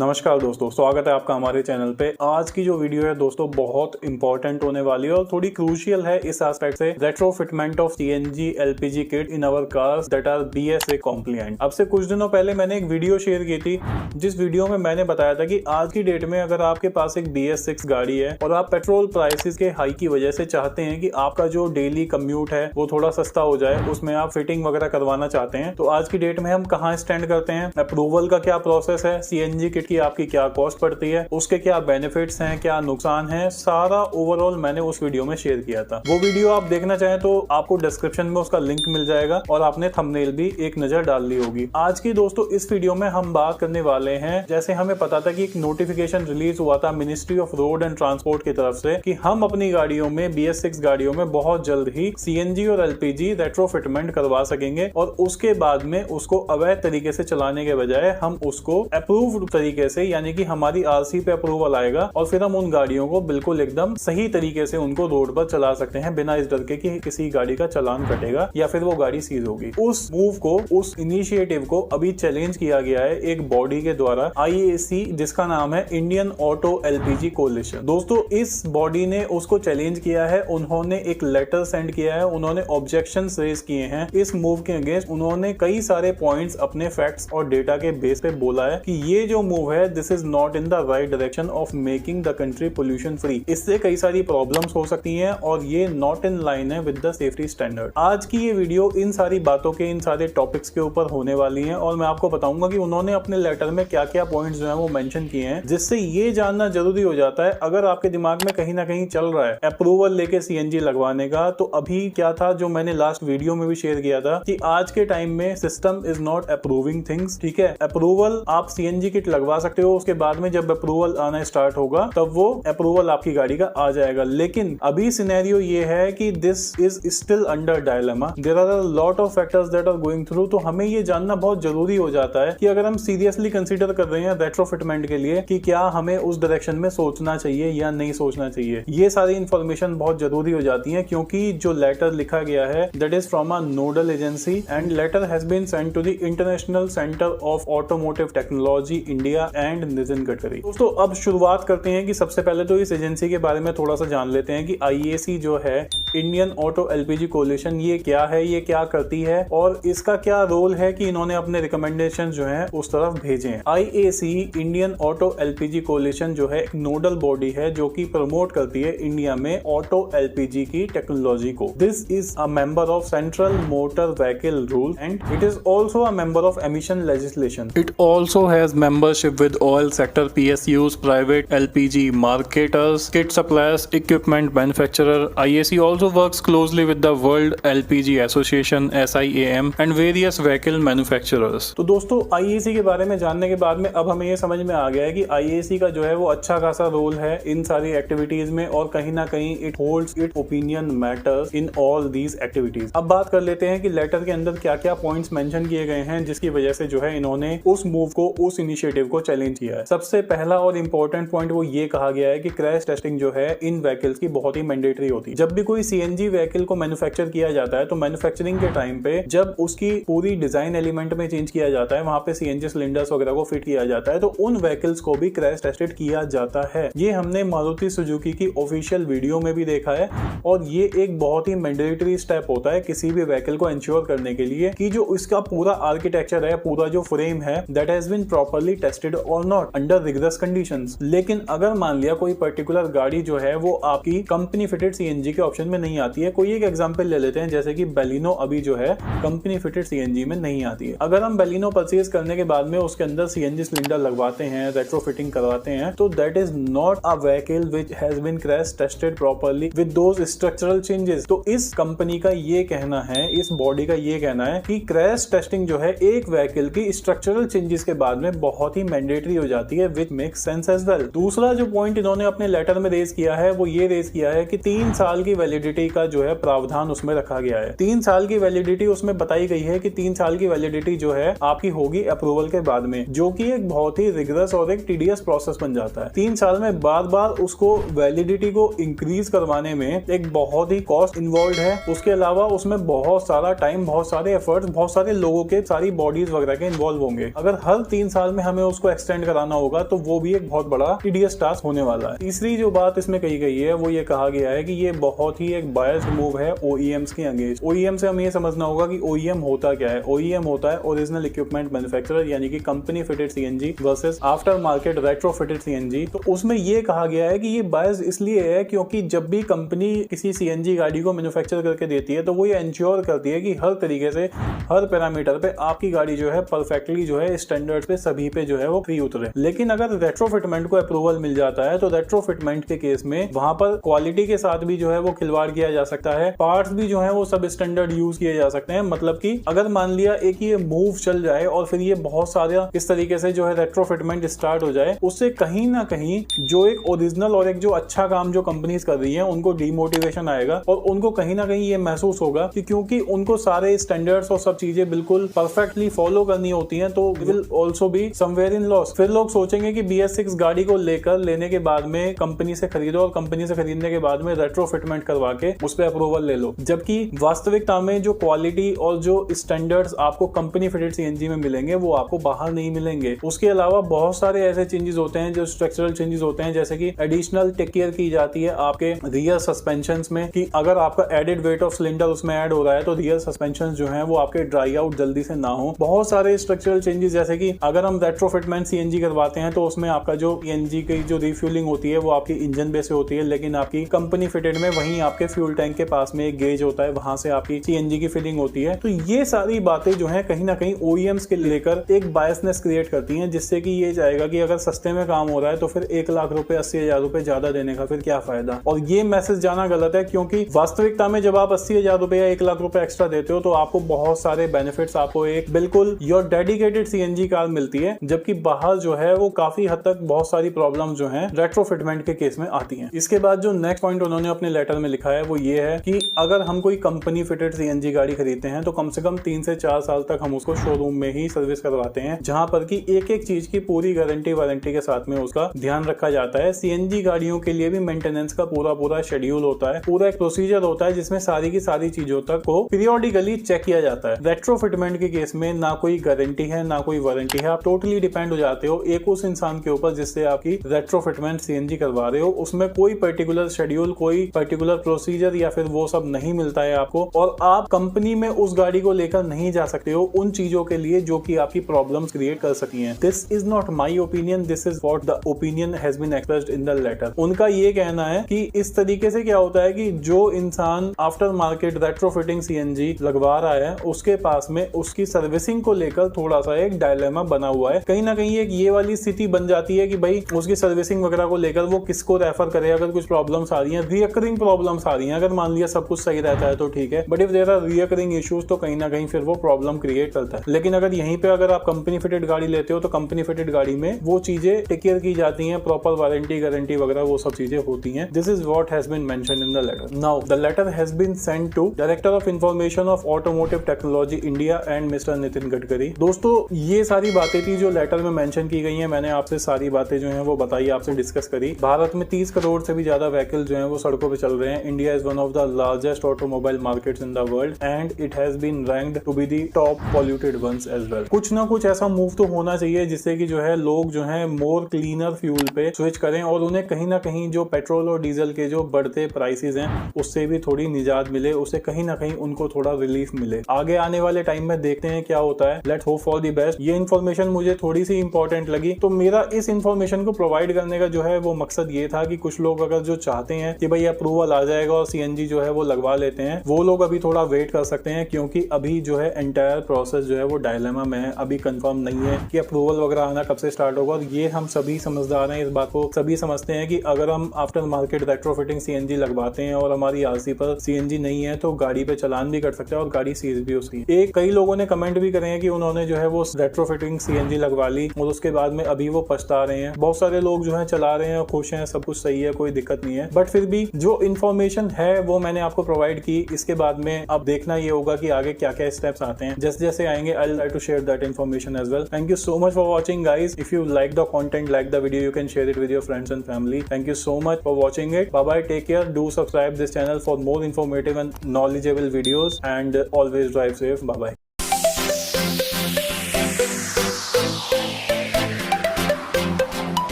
नमस्कार दोस्तों, स्वागत है आपका हमारे चैनल पे। आज की जो वीडियो है दोस्तों बहुत इंपॉर्टेंट होने वाली है और थोड़ी क्रूशियल है इस एस्पेक्ट से। Retrofitment of CNG LPG kit in our cars that are BS6 compliant. अब से कुछ दिनों पहले मैंने एक वीडियो शेयर की थी जिस वीडियो में मैंने बताया था कि आज की डेट में अगर आपके पास एक BS6 गाड़ी है और आप पेट्रोल प्राइसेस के हाई की वजह से चाहते हैं कि आपका जो डेली कम्यूट है वो थोड़ा सस्ता हो जाए, उसमें आप फिटिंग वगैरह करवाना चाहते हैं, तो आज की डेट में हम कहाँ स्टैंड करते हैं, अप्रूवल का क्या प्रोसेस है, सीएनजी किट की आपकी क्या कॉस्ट पड़ती है, उसके क्या बेनिफिट्स हैं, क्या नुकसान है, सारा ओवरऑल मैंने उस वीडियो में शेयर किया था। वो वीडियो आप देखना चाहें तो आपको डिस्क्रिप्शन में उसका लिंक मिल जाएगा और आपने थंबनेल भी एक नजर डाल ली होगी। आज की दोस्तों इस वीडियो में हम बात करने वाले हैं, जैसे हमें पता था कि एक नोटिफिकेशन रिलीज हुआ था ministry of road and transport की तरफ से कि हम अपनी गाड़ियों में BS6 गाड़ियों में बहुत जल्द ही सीएनजी और एलपीजी रेट्रोफिटमेंट करवा सकेंगे और उसके बाद में उसको अवैध तरीके से चलाने के बजाय हम उसको अप्रूव्ड तरीके से, यानी कि हमारी आरसी पे अप्रूवल आएगा और फिर हम उन गाड़ियों को बिल्कुल एकदम सही तरीके से उनको रोड पर चला सकते हैं बिना इस डर के कि किसी गाड़ी का चालान कटेगा या फिर वो गाड़ी सीज होगी। उस मूव को, उस इनिशिएटिव को अभी चैलेंज किया गया है एक बॉडी के द्वारा, IAC, जिसका नाम है इंडियन ऑटो एलपीजी कोलिशन। दोस्तों इस बॉडी ने उसको चैलेंज किया है, उन्होंने एक लेटर सेंड किया है, उन्होंने ऑब्जेक्शंस रेज किए हैं इस मूव के अगेंस्ट। उन्होंने कई सारे पॉइंट्स अपने फैक्ट्स और डेटा के बेस पे बोला है कि ये जो मूव है this is not in the right direction of making the country pollution free. इससे कई सारी प्रॉब्लम्स हो सकती हैं और ये नॉट इन लाइन है विद द सेफ्टी स्टैंडर्ड। आज की ये वीडियो इन सारी बातों के, इन सारे टॉपिक्स के ऊपर होने वाली है और मैं आपको बताऊंगा कि उन्होंने अपने लेटर में क्या क्या पॉइंट्स जो है वो मेंशन किए हैं, जिससे ये जानना जरूरी हो जाता है अगर आपके दिमाग में कहीं ना कहीं चल रहा है अप्रूवल लेके सीएनजी लगवाने का। तो अभी क्या था जो मैंने लास्ट वीडियो में भी शेयर किया था कि आज के टाइम में system is not approving things. ठीक है, अप्रूवल आप सीएनजी किट लगवा सकते हो, उसके बाद में जब अप्रूवल आना स्टार्ट होगा तब वो अप्रूवल आपकी गाड़ी का आ जाएगा। लेकिन अभी सिनेरियो ये है कि this is still under dilemma, there are a lot of factors that are going through. तो हमें ये जानना बहुत जरूरी हो जाता है कि अगर हम सीरियसली कंसीडर कर रहे हैं रेट्रोफिटमेंट के लिए कि क्या हमें उस डायरेक्शन में सोचना चाहिए या नहीं सोचना चाहिए। ये सारी इंफॉर्मेशन बहुत जरूरी हो जाती है क्योंकि जो लेटर लिखा गया है that is from a nodal agency and letter has been sent to the International Centre of automotive technology India and Nitin Gadkari. दोस्तों अब शुरुआत करते हैं कि सबसे पहले तो इस एजेंसी के बारे में थोड़ा सा जान लेते हैं कि IAC जो है इंडियन ऑटो एलपीजी कोलिशन, ये क्या है, ये क्या करती है और इसका क्या रोल है कि इन्होंने अपने रिकमेंडेशन जो है उस तरफ भेजे हैं। IAC Indian auto LPG coalition जो है एक नोडल बॉडी है जो कि प्रमोट करती है इंडिया में ऑटो एलपीजी की टेक्नोलॉजी को। This is a member of central motor vehicle rule and it is also a member of emission legislation. It also has membership with oil sector PSUs, private LPG marketers, kit suppliers, equipment manufacturer. IAC also works closely with the World LPG Association SIAM and various vehicle manufacturers. तो दोस्तों IAC के बारे में जानने के बाद में अब हमें ये समझ में आ गया है कि IAC का जो है वो अच्छा खासा रोल है इन सारी एक्टिविटीज में और कहीं ना कहीं it holds it opinion matters in all these activities. अब बात कर लेते हैं कि लेटर के अंदर क्या क्या पॉइंट्स मेंशन किए गए हैं जिसकी वजह से जो है इन्होंने उस मूव को, उस इनिशिएटिव को चैलेंज किया है। सबसे पहला और इंपॉर्टेंट पॉइंट वो ये कहा गया है कि क्रैश टेस्टिंग जो है इन व्हीकल्स की बहुत ही मैंडेटरी होती है। जब भी कोई सीएनजी व्हीकल को मैन्युफैक्चर किया जाता है तो मैन्युफैक्चरिंग के टाइम पे जब उसकी पूरी डिजाइन एलिमेंट में चेंज किया जाता है, वहां पे सीएनजी सिलेंडर्स वगैरह को फिट किया जाता है, तो उन व्हीकल्स को भी क्रैश टेस्टेड किया जाता है। ये हमने मारुति सुजुकी की ऑफिशियल वीडियो में भी देखा है और ये एक बहुत ही मैंडेटरी स्टेप होता है किसी भी व्हीकल को इंश्योर करने के लिए कि जो इसका पूरा आर्किटेक्चर है, पूरा जो फ्रेम है, that has been properly tested और नॉट अंडर रिगरस कंडीशंस। लेकिन अगर मान लिया कोई पर्टिकुलर गाड़ी जो है वो आपकी कंपनी फिटेड सीएनजी के ऑप्शन में नहीं आती है, कोई एक एग्जांपल ले लेते हैं जैसे कि बेलिनो अभी जो है कंपनी फिटेड सीएनजी में नहीं आती है। अगर हम बेलिनो परचेज करने के बाद में उसके अंदर सीएनजी सिलेंडर लगवाते हैं, रेट्रोफिटिंग करवाते हैं, तो that is not a vehicle which has been crash tested properly with those structural changes. तो इस कंपनी का ये कहना है, इस बॉडी का ये कहना है कि क्रैश टेस्टिंग जो है एक व्हीकल की स्ट्रक्चरल चेंजेस के बाद में बहुत ही मैंडेटरी हो जाती है, which makes sense as well. दूसरा जो पॉइंट इन्होंने अपने लेटर में रेज किया है वो ये रेज किया है कि 3 साल की वैलिडिटी का जो है प्रावधान उसमें रखा गया है। 3 साल की वैलिडिटी उसमें बताई गई है कि 3 साल की वैलिडिटी जो है आपकी होगी अप्रूवल के बाद में, जो कि एक बहुत ही रिगरस और एक टीडियस प्रोसेस बन जाता है। 3 साल में बार बार उसको वैलिडिटी को इंक्रीज करवाने में एक बहुत ही कॉस्ट इन्वॉल्व है। उसके अलावा उसमें बहुत सारा टाइम, बहुत सारे एफर्ट्स, बहुत सारे लोगों के, सारी बॉडीज वगैरह के इन्वॉल्व होंगे। अगर हर 3 साल में हमें उसको को एक्सटेंड कराना होगा तो वो भी एक बहुत बड़ा टीडियस टास्क होने वाला है। तीसरी जो बात इसमें कही गई है वो ये कहा गया है कि ये बहुत ही एक बायस्ड मूव है OEMs के अगेंस्ट। OEM से हमें ये समझना होगा कि OEM होता क्या है। OEM होता है ओरिजिनल इक्विपमेंट मैन्युफैक्चरर, यानी कि company fitted CNG versus after market retrofitted CNG। तो उसमें ये कहा गया है कि ये बायस्ड इसलिए है क्योंकि जब भी कंपनी किसी CNG गाड़ी को मैन्युफैक्चर करके देती है तो वो ये इंश्योर करती है कि हर तरीके से हर पैरामीटर पे आपकी गाड़ी जो है परफेक्टली जो है स्टैंडर्ड पे सभी पे जो है वो फ्री उतरे। लेकिन अगर रेट्रोफिटमेंट को अप्रूवल मिल जाता है तो रेट्रोफिटमेंट के केस में वहां पर क्वालिटी के साथ भी जो है वो खिलवाड़ किया जा सकता है, पार्ट्स भी जो है वो सब स्टैंडर्ड यूज किए जा सकते हैं। मतलब कि अगर मान लिया एक ये मूव चल जाए और फिर ये बहुत सारा इस तरीके से जो है रेट्रोफिटमेंट स्टार्ट हो जाए, उससे कहीं ना कहीं जो एक ओरिजिनल और एक जो अच्छा काम जो कंपनीज कर रही है उनको डीमोटिवेशन आएगा और उनको कहीं ना कहीं ये महसूस होगा कि क्योंकि उनको सारे स्टैंडर्ड्स और सब चीजें बिल्कुल परफेक्टली फॉलो करनी होती हैं तो will also be somewhere in loss. फिर लोग सोचेंगे कि BS6 गाड़ी को लेने के बाद में कंपनी से खरीदो और कंपनी से खरीदने के बाद में रेट्रोफिटमेंट करवा के उस पर अप्रूवल ले लो, जबकि वास्तविकता में जो क्वालिटी और जो स्टैंडर्ड्स आपको कंपनी फिटेड CNG में मिलेंगे वो आपको बाहर नहीं मिलेंगे। उसके अलावा बहुत सारे ऐसे चेंजेस होते हैं जो स्ट्रक्चरल चेंजेस होते हैं, जैसे कि एडिशनल टेक केयर की जाती है आपके रियर सस्पेंशन में कि अगर आपका एडेड वेट ऑफ सिलेंडर उसमें ऐड हो रहा है तो रियर सस्पेंशन जो है वो आपके ड्राई आउट जल्दी से ना हो। बहुत सारे स्ट्रक्चरल चेंजेस जैसे कि अगर हम रेट्रोफिटमेंट CNG करवाते हैं तो उसमें आपका जो CNG की जो रिफ्यूलिंग होती है वो आपकी इंजन बेस से होती है, लेकिन आपकी कंपनी फिटेड में वहीं आपके फ्यूल टैंक के पास में एक गेज होता है, वहां से आपकी CNG की फिलिंग होती है। तो ये सारी बातें जो है कहीं ना कहीं OEMs के लेकर एक बायसनेस क्रिएट करती हैं, जिससे कि ये जाएगा कि अगर सस्ते में काम हो रहा है तो फिर 1 लाख रुपए 80,000 रुपए ज्यादा देने का फिर क्या फायदा। और ये मैसेज जाना गलत है क्योंकि वास्तविकता में जब आप 80,000 रुपए या 1 लाख रुपए एक्स्ट्रा देते हो तो आपको बहुत सारे बेनिफिट्स, आपको एक बिल्कुल योर डेडिकेटेड CNG कार मिलती है, जबकि बाहर जो है वो काफी हद तक बहुत सारी प्रॉब्लम जो है रेट्रोफिटमेंट के केस में आती है। इसके बाद जो नेक्स्ट पॉइंट उन्होंने अपने लेटर में लिखा है वो ये है कि अगर हम कोई कंपनी फिटेड CNG गाड़ी खरीदते हैं तो कम से कम 3 से 4 साल तक हम उसको शोरूम में ही सर्विस करवाते हैं, जहां पर कि एक एक चीज की पूरी गारंटी वारंटी के साथ में उसका ध्यान रखा जाता है। CNG गाड़ियों के लिए भी मेंटेनेंस का पूरा शेड्यूल होता है, पूरा एक प्रोसीजर होता है जिसमें सारी की सारी चीजों तक को पीरियोडिकली चेक किया जाता है। रेट्रोफिटमेंट के केस में ना कोई गारंटी है ना कोई वारंटी है, आप टोटली डिपेंड हो जाते हो एक उस इंसान के ऊपर जिससे आपकी रेट्रोफिटमेंट CNG करवा रहे हो। उसमें कोई पर्टिकुलर शेड्यूल, कोई पर्टिकुलर प्रोसीजर या फिर वो सब नहीं मिलता है आपको, और आप कंपनी में उस गाड़ी को लेकर नहीं जा सकते हो उन चीजों के लिए जो कि आपकी प्रॉब्लम्स क्रिएट कर सकती हैं। This is not my opinion, this is what the opinion has been expressed in the letter. उनका ये कहना है कि इस तरीके से क्या होता है कि जो इंसान आफ्टर मार्केट रेट्रोफिटिंग CNG लगवा रहा है उसके पास में उसकी सर्विसिंग को लेकर थोड़ा सा एक डायलेमा बना हुआ है। कहीं ना कहीं एक ये वाली स्थिति बन जाती है कि भाई उसकी सर्विसिंग वगैरह को लेकर वो किसको रेफर करे। अगर कुछ प्रॉब्लम्स आ रही हैं, रिकरिंग प्रॉब्लम्स आ रही हैं, अगर मान लिया सब कुछ सही रहता है तो ठीक है, but if there are recurring issues तो कहीं ना कहीं फिर वो प्रॉब्लम क्रिएट करता है। लेकिन अगर यहीं पे अगर आप कंपनी फिटेड गाड़ी लेते हो तो कंपनी फिटेड गाड़ी में वो चीजें टेक केयर की जाती हैं, प्रॉपर वारंटी गारंटी वगैरह वो सब चीजें होती हैं। This is what has been mentioned in the letter. Now the letter has been sent to director of information of automotive technology India and mister Nitin Gadkari. दोस्तों ये सारी बातें थी जो लेटर में मेंशन की गई हैं, मैंने आपसे सारी बातें जो हैं वो बताई, आपसे डिस्कस करी। भारत में 30 करोड़ से भी ज्यादा व्हीकल जो हैं वो सड़कों पे चल रहे हैं। India is one of the largest automobile markets in the world and it has been ranked to be the top polluted ones as well. कुछ ना कुछ ऐसा मूव तो होना चाहिए जिससे कि जो है लोग जो है मोर क्लीनर फ्यूल पे स्विच करें और उन्हें कहीं ना कहीं जो पेट्रोल और डीजल के जो बढ़ते प्राइसेस हैं उससे भी थोड़ी निजात मिले, उससे कहीं ना कहीं उनको थोड़ा रिलीफ मिले। आगे आने वाले टाइम में देखते हैं क्या होता है। Let's hope for the best. ये इन्फॉर्मेशन मुझे थोड़ी सी इंपॉर्टेंट लगी तो मेरा इस इन्फॉर्मेशन को प्रोवाइड करने का जो है वो मकसद ये था कि कुछ लोग अगर जो चाहते हैं कि भाई अप्रूवल आ जाएगा और CNG जो है वो लगवा लेते हैं, वो लोग अभी थोड़ा वेट कर सकते हैं क्योंकि अभी जो है एंटायर प्रोसेस जो है वो डायलेमा में है। अभी कंफर्म नहीं है कि अप्रूवल वगैरह आना कब से स्टार्ट होगा। और ये हम सभी समझदार हैं, इस बात को सभी समझते हैं कि अगर हम आफ्टर मार्केट रेट्रोफिटिंग CNG लगवाते हैं और हमारी RC पर CNG नहीं है तो गाड़ी पे चलान भी कर सकते हैं और गाड़ी सीज भी हो सकती है। एक कई लोगों ने कमेंट भी करे हैं कि उन्होंने जो है वो रेट्रोफिटिंग CNG लगवा ली और उसके बाद में अभी वो पछता रहे हैं। बहुत सारे लोग जो है चला रहे हैं, खुश हैं, सब कुछ सही है, कोई दिक्कत नहीं है। बट फिर भी जो इन्फॉर्मेशन है वो मैंने आपको प्रोवाइड की। इसके बाद में अब देखना ये होगा कि आगे क्या क्या स्टेप्स आते हैं। जैसे जैसे आएंगे I will try to share that information as well. Thank you so much for watching guys. If you like the content, like the video, you can share it with your friends and family. Thank you so much for watching it. Bye bye, take care. Do subscribe this channel for more informative and knowledgeable videos and always drive safe. Bye bye.